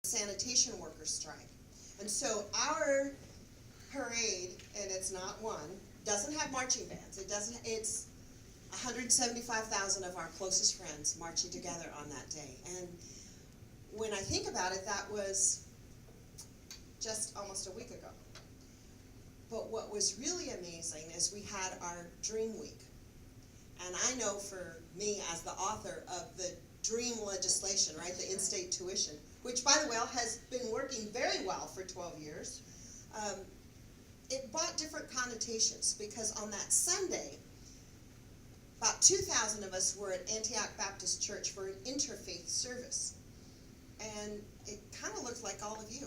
sanitation workers strike. And so our parade, and it's not one, doesn't have marching bands. It's 175,000 of our closest friends marching together on that day. And when I think about it, that was just almost a week ago. But what was really amazing is we had our Dream Week. And I know for me as the author of the DREAM legislation, right, the in-state tuition, which by the way has been working very well for 12 years, it brought different connotations because on that Sunday, about 2,000 of us were at Antioch Baptist Church for an interfaith service. And it kind of looked like all of you.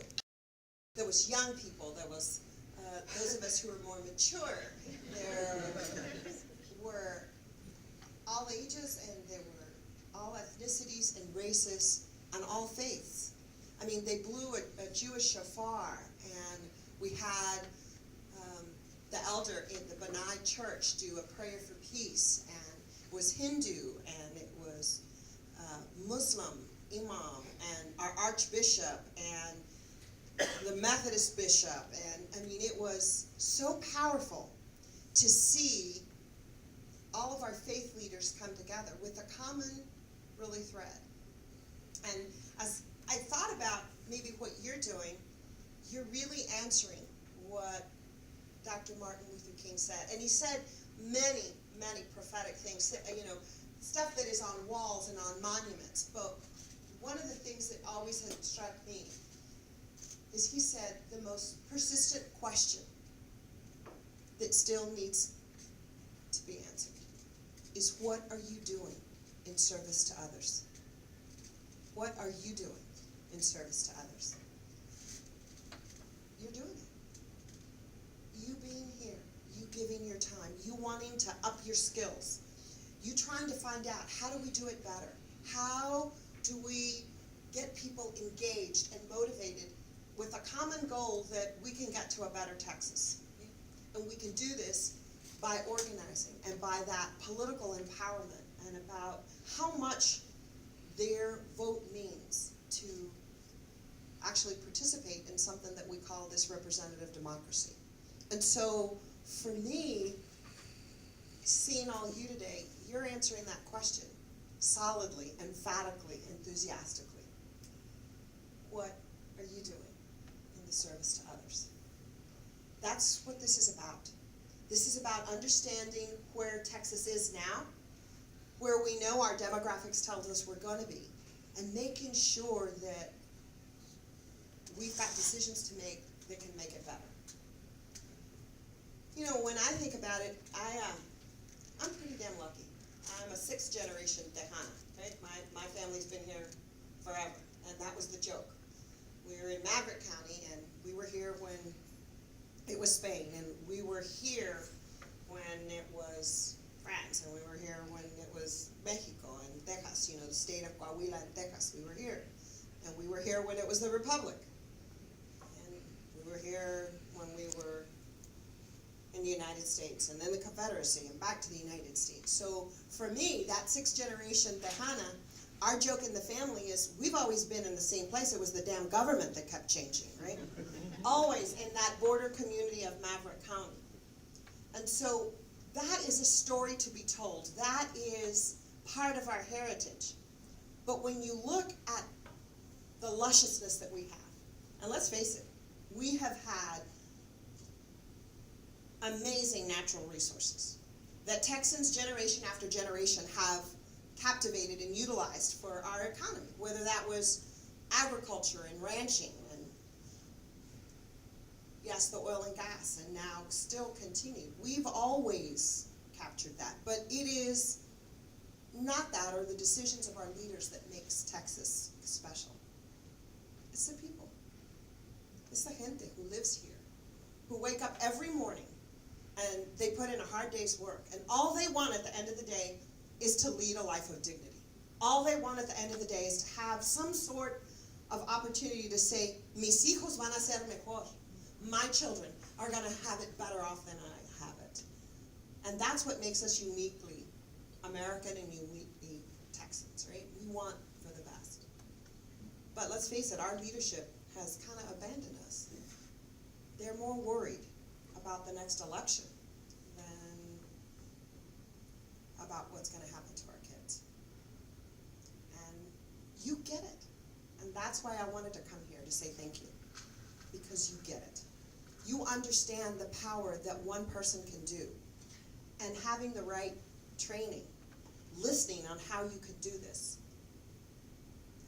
There was young people, there was those of us who were more mature, there were all ages, and there were all ethnicities and races and all faiths. I mean, they blew a Jewish shofar, and we had the elder in the Benai church do a prayer for peace, and it was Hindu, and it was Muslim imam, and our archbishop, and the Methodist bishop, and I mean, it was so powerful to see all of our faith leaders come together with a common, really, thread. And as I thought about maybe what you're doing, you're really answering what Dr. Martin Luther King said. And he said many, many prophetic things, that, stuff that is on walls and on monuments. But one of the things that always has struck me is he said the most persistent question that still needs to be answered is, what are you doing in service to others? What are you doing in service to others? You're doing it. You being here, you giving your time, you wanting to up your skills, you trying to find out, how do we do it better? How do we get people engaged and motivated with a common goal that we can get to a better Texas? And we can do this by organizing and by that political empowerment, and about how much their vote means to actually participate in something that we call this representative democracy. And so for me, seeing all you today, you're answering that question solidly, emphatically, enthusiastically. What are you doing in the service to others? That's what this is about. This is about understanding where Texas is now, where we know our demographics tells us we're going to be, and making sure that we've got decisions to make that can make it better. When I think about it, I'm pretty damn lucky. I'm a 6th generation Tejana, right? My family's been here forever, and that was the joke. We were in Maverick County, and we were here when it was Spain, and we were here when it was France, and we were here when it was Mexico and Texas, the state of Coahuila and Texas. We were here. And we were here when it was the Republic. And we were here when we were in the United States, and then the Confederacy, and back to the United States. So for me, that 6th generation Tejana, our joke in the family is we've always been in the same place. It was the damn government that kept changing, right? Always in that border community of Maverick County. And so that is a story to be told. That is part of our heritage. But when you look at the lusciousness that we have, and let's face it, we have had amazing natural resources that Texans generation after generation have captivated and utilized for our economy, whether that was agriculture and ranching, and yes, the oil and gas, and now still continued. We've always captured that, but it is not that or the decisions of our leaders that makes Texas special. It's the people. It's the gente who lives here, who wake up every morning and they put in a hard day's work, and all they want at the end of the day is to lead a life of dignity. All they want at the end of the day is to have some sort of opportunity to say, mis hijos van a ser mejor. My children are going to have it better off than I have it. And that's what makes us uniquely American and uniquely Texans, right? We want for the best. But let's face it, our leadership has kind of abandoned us. They're more worried about the next election than about what's going to happen to our kids. And you get it. And that's why I wanted to come here to say thank you. Because you get it. You understand the power that one person can do. And having the right training, listening on how you could do this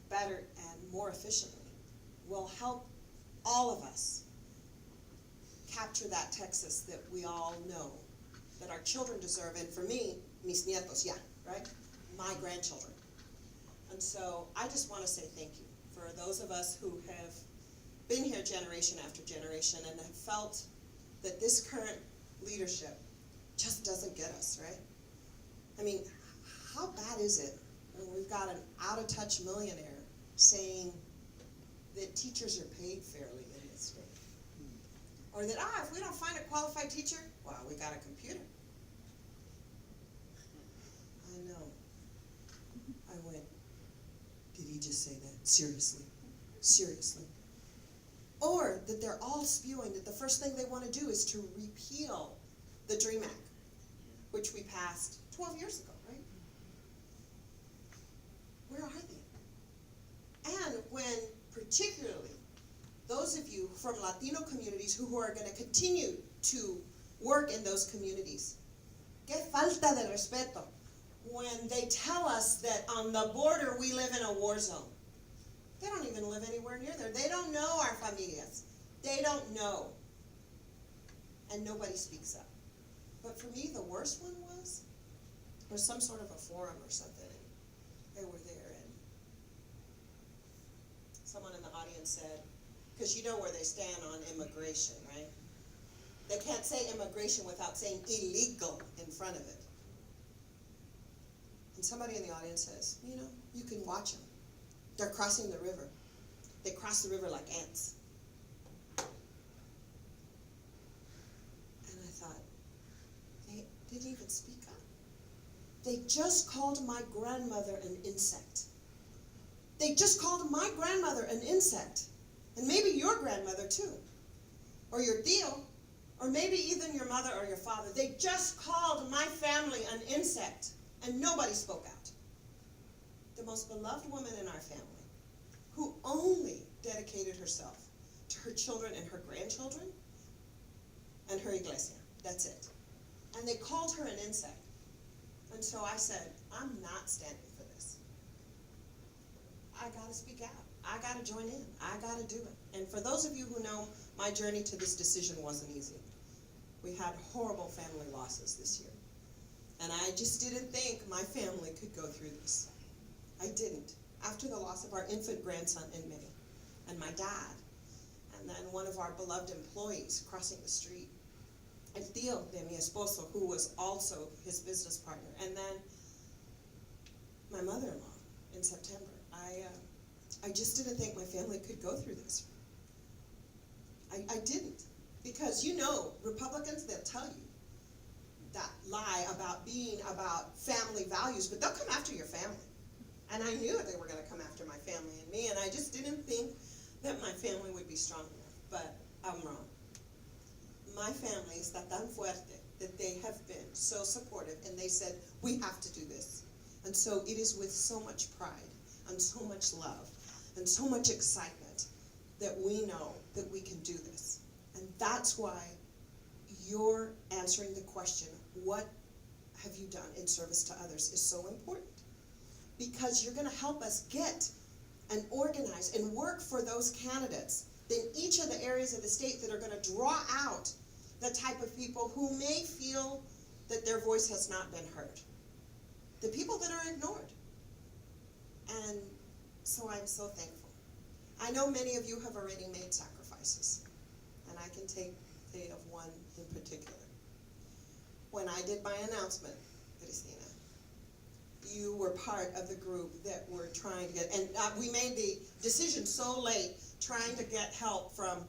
better and more efficiently will help all of us capture that Texas that we all know, that our children deserve, and for me, mis nietos, yeah, right? My grandchildren. And so I just want to say thank you for those of us who have been here generation after generation and have felt that this current leadership just doesn't get us, right? I mean, how bad is it when we've got an out-of-touch millionaire saying that teachers are paid fairly in this state? Or that, if we don't find a qualified teacher, well, we got a computer. I know. I went, did he just say that? Seriously? Seriously? Or that they're all spewing that the first thing they want to do is to repeal the DREAM Act, which we passed 12 years ago, right? Where are they? And when particularly those of you from Latino communities who are going to continue to work in those communities, que falta de respeto when they tell us that on the border we live in a war zone. They don't even live anywhere near there. They don't know our familias. They don't know. And nobody speaks up. But for me, the worst one was some sort of a forum or something. And they were there, and someone in the audience said, because you know where they stand on immigration, right? They can't say immigration without saying illegal in front of it. And somebody in the audience says, you know, you can watch them. They're crossing the river. They cross the river like ants. And I thought, they didn't even speak up. They just called my grandmother an insect. They just called my grandmother an insect. And maybe your grandmother too. Or your tío. Or maybe even your mother or your father. They just called my family an insect. And nobody spoke out. The most beloved woman in our family, who only dedicated herself to her children and her grandchildren and her iglesia. That's it. And they called her an insect. And so I said, I'm not standing for this. I gotta speak out. I gotta join in. I gotta do it. And for those of you who know, my journey to this decision wasn't easy. We had horrible family losses this year. And I just didn't think my family could go through this. I didn't. After the loss of our infant grandson in May, and my dad, and then one of our beloved employees crossing the street, el tío de mi esposo, who was also his business partner, and then my mother-in-law in September. I just didn't think my family could go through this. I didn't. Because you know, Republicans, they'll tell you that lie about being about family values, but they'll come after your family. And I knew they were going to come after my family and me, and I just didn't think that my family would be strong enough, but I'm wrong. My family está tan fuerte that they have been so supportive, and they said, we have to do this. And so it is with so much pride and so much love and so much excitement that we know that we can do this. And that's why you're answering the question, what have you done in service to others, is so important. Because you're going to help us get and organize and work for those candidates in each of the areas of the state that are going to draw out the type of people who may feel that their voice has not been heard. The people that are ignored. And so I'm so thankful. I know many of you have already made sacrifices. And I can take of one in particular. When I did my announcement, Cristina, you were part of the group that were trying to get, and we made the decision so late, trying to get help from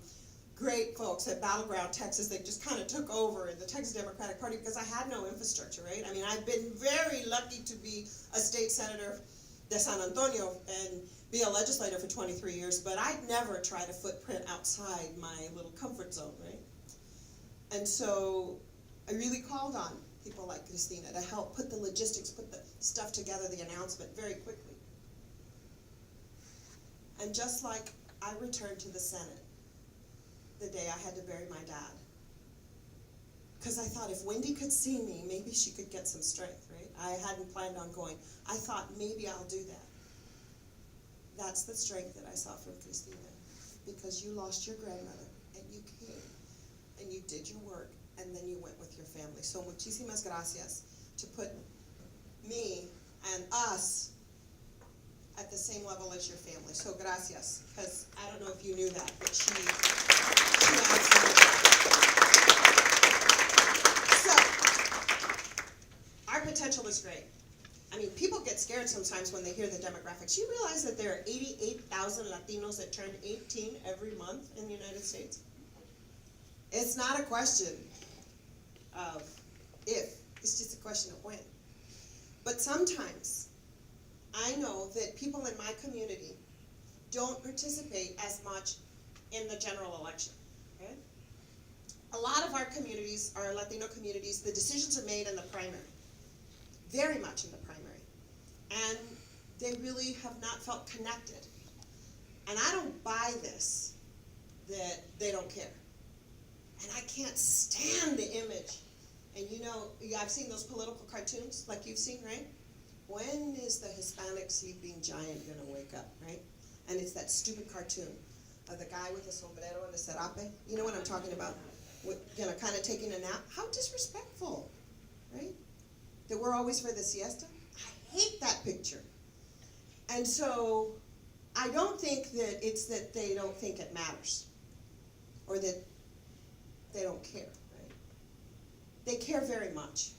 great folks at Battleground, Texas. They just kind of took over in the Texas Democratic Party because I had no infrastructure, right? I mean, I've been very lucky to be a state senator de San Antonio and be a legislator for 23 years, but I'd never tried a footprint outside my little comfort zone, right? And so I really called on people like Cristina to help put the logistics, put the stuff together, the announcement very quickly. And just like I returned to the Senate the day I had to bury my dad, because I thought if Wendy could see me, maybe she could get some strength, right? I hadn't planned on going. I thought maybe I'll do that. That's the strength that I saw from Cristina, because you lost your grandmother, and you came, and you did your work, and then you went with your family. So muchísimas gracias to put me and us at the same level as your family. So gracias, because I don't know if you knew that, but she absolutely. So, our potential is great. I mean, people get scared sometimes when they hear the demographics. You realize that there are 88,000 Latinos that turn 18 every month in the United States? It's not a question of if, it's just a question of when. But sometimes, I know that people in my community don't participate as much in the general election, okay? A lot of our communities, our Latino communities, the decisions are made in the primary, very much in the primary. And they really have not felt connected. And I don't buy this, that they don't care. And I can't stand the image. And you know, I've seen those political cartoons, like you've seen, right? When is the Hispanic sleeping giant gonna wake up, right? And it's that stupid cartoon of the guy with the sombrero and the serape. You know what I'm talking about? With, you know, kind of taking a nap. How disrespectful, right? That we're always for the siesta. I hate that picture. And so I don't think that it's that they don't think it matters or that they don't care, right? They care very much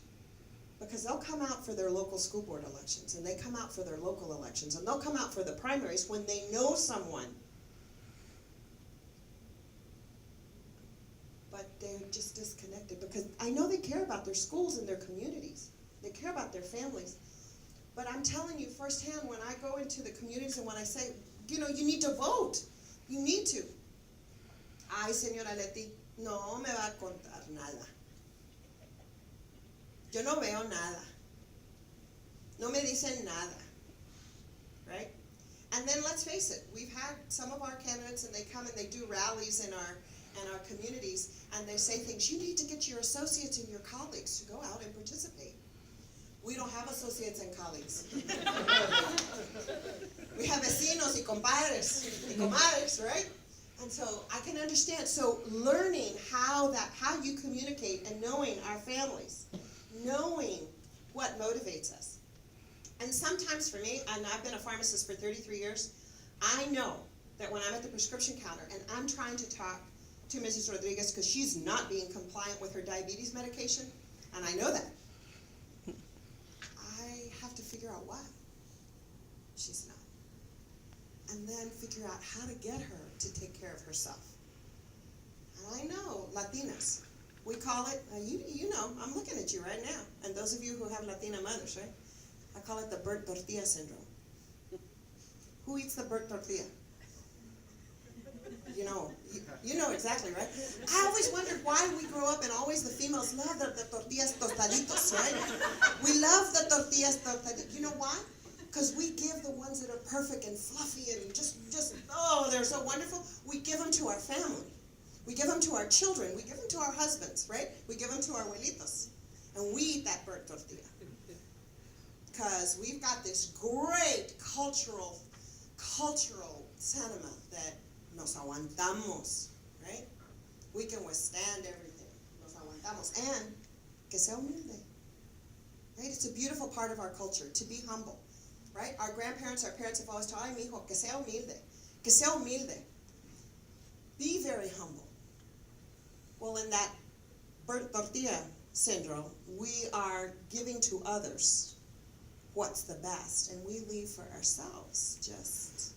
because they'll come out for their local school board elections and they come out for their local elections and they'll come out for the primaries when they know someone. But they're just disconnected because I know they care about their schools and their communities. They care about their families. But I'm telling you firsthand, when I go into the communities and when I say, you know, you need to vote. You need to. Ay, señora Leti, no me va a contar nada. Yo no veo nada. No me dicen nada. Right? And then let's face it, we've had some of our candidates and they come and they do rallies in our communities and they say things, you need to get your associates and your colleagues to go out and participate. We don't have associates and colleagues. We have vecinos y compadres y comadres, right? And so I can understand. So learning how you communicate and knowing our families, knowing what motivates us. And sometimes for me, and I've been a pharmacist for 33 years, I know that when I'm at the prescription counter and I'm trying to talk to Mrs. Rodriguez because she's not being compliant with her diabetes medication, and I know that, to figure out why she's not. And then figure out how to get her to take care of herself. And I know, Latinas, we call it, you know, I'm looking at you right now. And those of you who have Latina mothers, right? I call it the burnt tortilla syndrome. Who eats the burnt tortilla? You know exactly, right? I always wondered why we grow up and always the females love the tortillas tostaditos, right? We love the tortillas tostaditos. You know why? Because we give the ones that are perfect and fluffy and just, oh, they're so wonderful. We give them to our family. We give them to our children. We give them to our husbands, right? We give them to our abuelitos. And we eat that burnt tortilla. Because we've got this great cultural sentiment that nos aguantamos, right? We can withstand everything. Nos aguantamos. And que sea humilde. Right? It's a beautiful part of our culture, to be humble. Right? Our grandparents, our parents have always taught, ay, mijo, que sea humilde. Que sea humilde. Be very humble. Well, in that burnt tortilla syndrome, we are giving to others what's the best, and we leave for ourselves just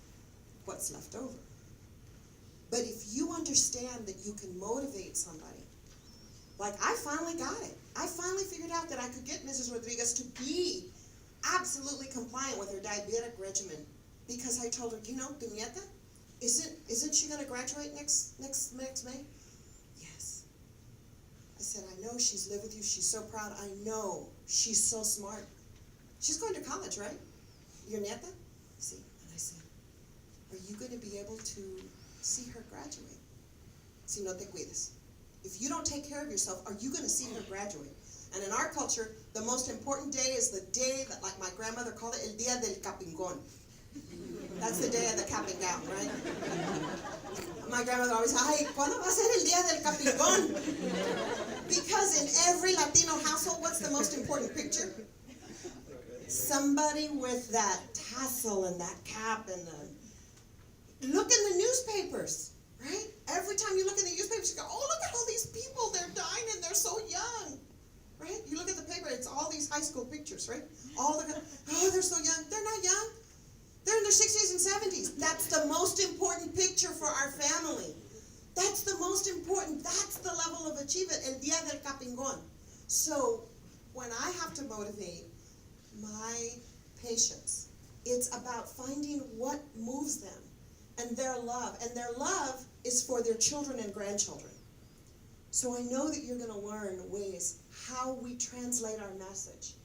what's left over. But if you understand that you can motivate somebody, like I finally got it. I finally figured out that I could get Mrs. Rodriguez to be absolutely compliant with her diabetic regimen Because I told her, tu nieta, isn't she going to graduate next May? Yes. I said, I know she's lived with you. She's so proud. I know she's so smart. She's going to college, right? Your nieta? See, and I said, are you going to be able to see her graduate? Si no te cuides. If you don't take care of yourself, are you going to see her graduate? And in our culture, the most important day is the day that, like my grandmother called it, el día del capingón. That's the day of the cap and gown, right? My grandmother always said, ay, ¿cuándo va a ser el día del capingón? Because in every Latino household, what's the most important picture? Somebody with that tassel and that cap and the... Look in the newspapers, right? Every time you look in the newspapers, you go, oh, look at all these people. They're dying and they're so young, right? You look at the paper, it's all these high school pictures, right? Oh, they're so young. They're not young. They're in their 60s and 70s. That's the most important picture for our family. That's the most important. That's the level of achievement. El día del capingón. So when I have to motivate my patients, it's about finding what moves them and their love. And their love is for their children and grandchildren. So I know that you're going to learn ways how we translate our message,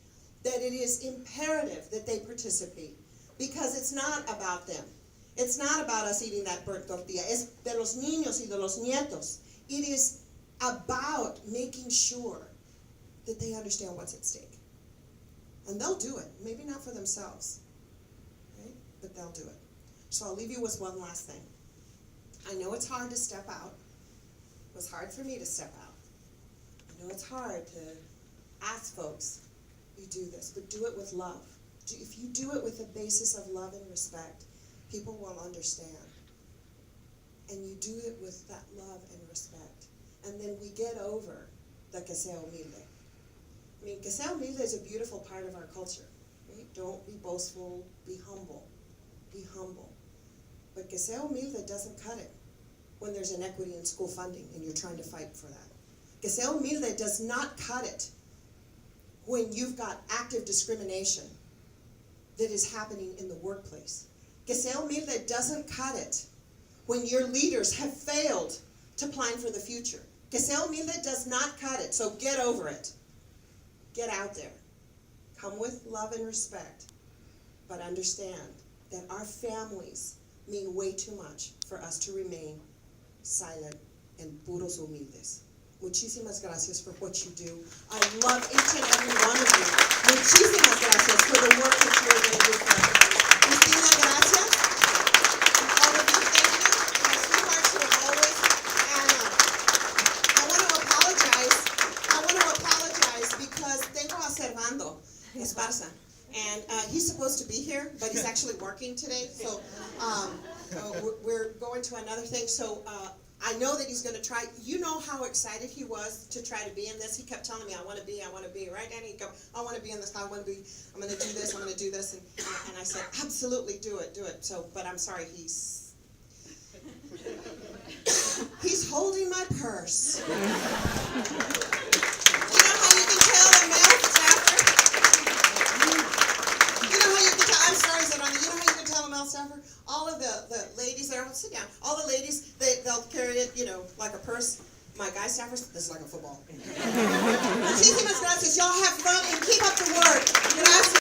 that it is imperative that they participate. Because it's not about them. It's not about us eating that burnt tortilla. Es de los niños y de los nietos. It is about making sure that they understand what's at stake. And they'll do it. Maybe not for themselves, right? But they'll do it. So I'll leave you with one last thing. I know it's hard to step out. It was hard for me to step out. I know it's hard to ask folks, you do this, but do it with love. If you do it with a basis of love and respect, people will understand. And you do it with that love and respect. And then we get over the que sea humilde. I mean, que sea humilde is a beautiful part of our culture. Right? Don't be boastful, be humble. Be humble. But que sea humilde doesn't cut it when there's inequity in school funding and you're trying to fight for that. Que sea humilde does not cut it when you've got active discrimination that is happening in the workplace. Que sea humilde doesn't cut it when your leaders have failed to plan for the future. Que sea humilde does not cut it, so get over it. Get out there. Come with love and respect, but understand that our families mean way too much for us to remain silent and puros humildes. Muchísimas gracias for what you do. I love each and every one of you. Muchísimas gracias for the work that you are going to do for us. Cristina, gracias. And all of you, thank you. My sweethearts who have always. And I want to apologize because tengo a Servando Esparza. And he's supposed to be here, but he's actually working today. So we're going to another thing. So I know that he's going to try. You know how excited he was to try to be in this. He kept telling me, I want to be, right? And he'd go, I want to be in this, I'm going to do this, I'm going to do this. And I said, absolutely, do it. So, but I'm sorry, he's holding my purse. You know how you can tell a male staffer? You know how you can tell, I'm sorry, Zedon, you know how you can tell a male staffer? All of the ladies there, sit down, all the ladies, they'll carry it, like a purse. My guy staffers, this is like a football. Muchísimas gracias. Y'all have fun and keep up the work. Gracias.